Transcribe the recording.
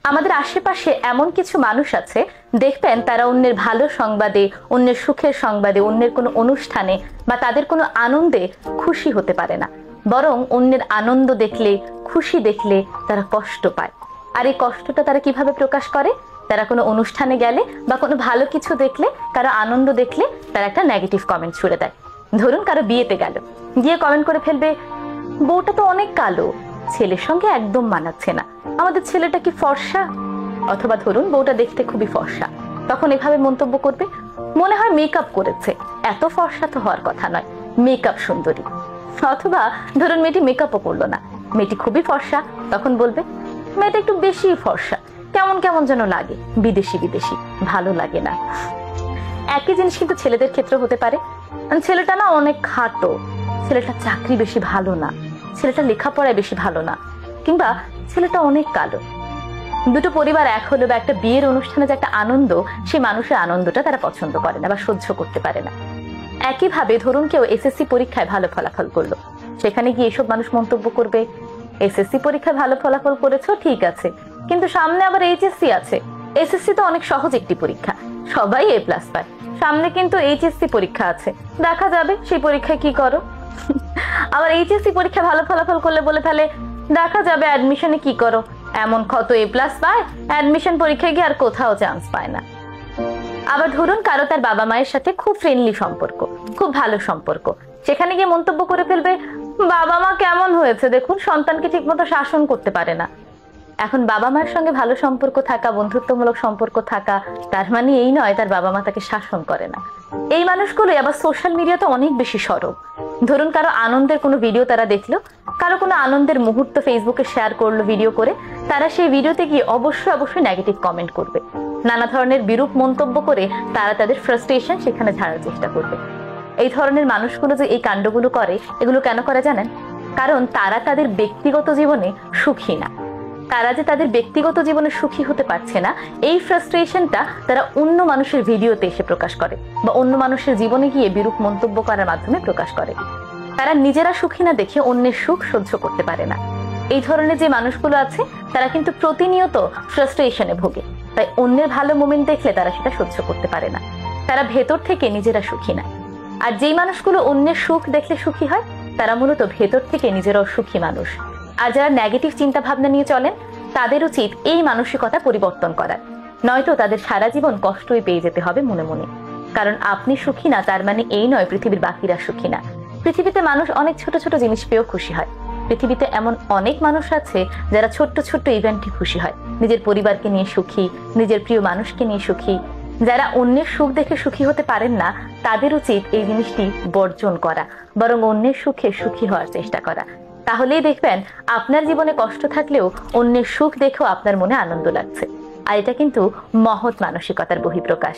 আমাদের আশেপাশে এমন কিছু মানুষ আছে, দেখবেন তারা অন্যের ভালো সংবাদে, অন্যের সুখের সংবাদে, অন্যের কোনো অনুষ্ঠানে বা তাদের কোনো আনন্দে খুশি হতে পারে না, বরং অন্যের আনন্দ দেখলে, খুশি দেখলে তারা কষ্ট পায়। আর এই কষ্টটা তারা কিভাবে প্রকাশ করে? তারা কোনো অনুষ্ঠানে গেলে বা কোনো ভালো কিছু দেখলে, কারো আনন্দ দেখলে তারা একটা নেগেটিভ কমেন্ট ছুড়ে দেয়। ধরুন কারো বিয়েতে গেল, গিয়ে কমেন্ট করে ফেলবে, বউটা তো অনেক কালো, ছেলের সঙ্গে একদম মানাচ্ছে না, আমাদের ছেলেটা কি ফর্সা? অথবা ধরুন বউটা দেখতে খুবই ফর্সা, তখন এভাবে মন্তব্য করবে, মনে হয় মেকআপ করেছে, এত ফর্সা তো হওয়ার কথা নয়, মেকআপ সুন্দরী। অথবা ধরুন মেয়েটি মেকআপও করলো না, মেয়েটি খুবই ফর্সা, তখন বলবে, মেয়েটা একটু বেশি ফর্সা, কেমন কেমন যেন লাগে, বিদেশি বিদেশি, ভালো লাগে না। একই জিনিস কিন্তু ছেলেদের ক্ষেত্রে হতে পারে। ছেলেটা না অনেক খাটো, ছেলেটা চাকরি বেশি ভালো না, ছেলেটা লেখাপড়ায় বেশি ভালো না, কিংবা ছেলেটা অনেক কালো। দুটো পরিবার এক হলো বা একটা বিয়ের অনুষ্ঠানে যে একটা আনন্দ, সেই মানুষের আনন্দটা তারা পছন্দ করে না বা সহ্য করতে পারে না। একইভাবে ধরুন কেউ এসএসসি পরীক্ষায় ভালো ফলাফল করলো, সেখানে গিয়ে এসব মানুষ মন্তব্য করবে, এসএসসি পরীক্ষায় ভালো ফলাফল করেছো ঠিক আছে, কিন্তু সামনে আবার এইচএসসি আছে, এসএসসি তো অনেক সহজ একটি পরীক্ষা, সবাই এ প্লাস পায়, সামনে কিন্তু এইচএসসি পরীক্ষা আছে, দেখা যাবে সেই পরীক্ষায় কি করো। আবার এইচএসসি পরীক্ষায় ভালো ফলাফল করলে বলে তাহলে দেখা যাবে অ্যাডমিশনে কি করো, এমন কত এ প্লাস পায়, অ্যাডমিশন পরীক্ষায় গিয়ে আর কোথাও চান্স পায় না। আবার ধরুন কারো তার বাবা মায়ের সাথে খুব ফ্রেন্ডলি সম্পর্ক, খুব ভালো সম্পর্ক, সেখানে গিয়ে মন্তব্য করে ফেলবে, বাবা মা কেমন হয়েছে দেখুন, সন্তানকে ঠিকমতো শাসন করতে পারে না। এখন বাবা মায়ের সঙ্গে ভালো সম্পর্ক থাকা, বন্ধুত্বমূলক সম্পর্ক থাকা, তার মানে এই নয় তার বাবা মা তাকে শাসন করে না। এই মানুষগুলো আবার সোশ্যাল মিডিয়াতে অনেক বেশি সরব। ধরুন কারো আনন্দের কোনো ভিডিও তারা দেখলো, কারো কোনো আনন্দের মুহূর্ত ফেসবুকে শেয়ার করলো ভিডিও করে, তারা সেই ভিডিওতে গিয়ে অবশ্যই নেগেটিভ কমেন্ট করবে, নানা ধরনের বিরূপ মন্তব্য করে তারা তাদের ফ্রাস্ট্রেশন সেখানে ঝাড়ার চেষ্টা করবে। এই ধরনের মানুষগুলো যে এই কাণ্ডগুলো করে, এগুলো কেন করে জানেন? কারণ তারা তাদের ব্যক্তিগত জীবনে সুখী না। তারা যে তাদের ব্যক্তিগত জীবনে সুখী হতে পারছে না, এই ফ্রাস্ট্রেশনটা তারা অন্য মানুষের ভিডিওতে এসে প্রকাশ করে বা অন্য মানুষের জীবনে গিয়ে বিরূপ মন্তব্য করার মাধ্যমে প্রকাশ করে। তারা নিজেরা সুখী না দেখে অন্যের সুখ সহ্য করতে পারে না। এই ধরনের যে মানুষগুলো আছে তারা কিন্তু প্রতিনিয়ত ফ্রাস্ট্রেশনে ভোগে, তাই অন্যের ভালো মোমেন্ট দেখলে তারা সেটা সহ্য করতে পারে না। তারা ভেতর থেকে নিজেরা সুখী না। আর যেই মানুষগুলো অন্যের সুখ দেখলে সুখী হয়, তারা মূলত ভেতর থেকে নিজেরাও সুখী মানুষ। আর যারা নেগেটিভ চিন্তা ভাবনা নিয়ে চলেন, তাদের উচিত এই মানসিকতা পরিবর্তন করার, নয়তো তাদের সারা জীবন কষ্টই পেয়ে যেতে হবে মনে মনে। কারণ আপনি সুখী না তার মানে এই নয় পৃথিবীর বাকিরা সুখী না। পৃথিবীতে মানুষ অনেক ছোট ছোট জিনিস পেয়েও খুশি হয়। পৃথিবীতে এমন অনেক মানুষ আছে যারা ছোট্ট ছোট্ট ইভেন্টে খুশি হয়, নিজের পরিবারকে নিয়ে সুখী, নিজের প্রিয় মানুষকে নিয়ে সুখী। যারা অন্যের সুখ দেখে সুখী হতে পারেন না, তাদের উচিত এই জিনিসটি বর্জন করা, বরং অন্যের সুখে সুখী হওয়ার চেষ্টা করা। তাহলেই দেখবেন আপনার জীবনে কষ্ট থাকলেও অন্যের সুখ দেখেও আপনার মনে আনন্দ লাগছে। আর এটা কিন্তু মহৎ মানসিকতার বহিঃপ্রকাশ।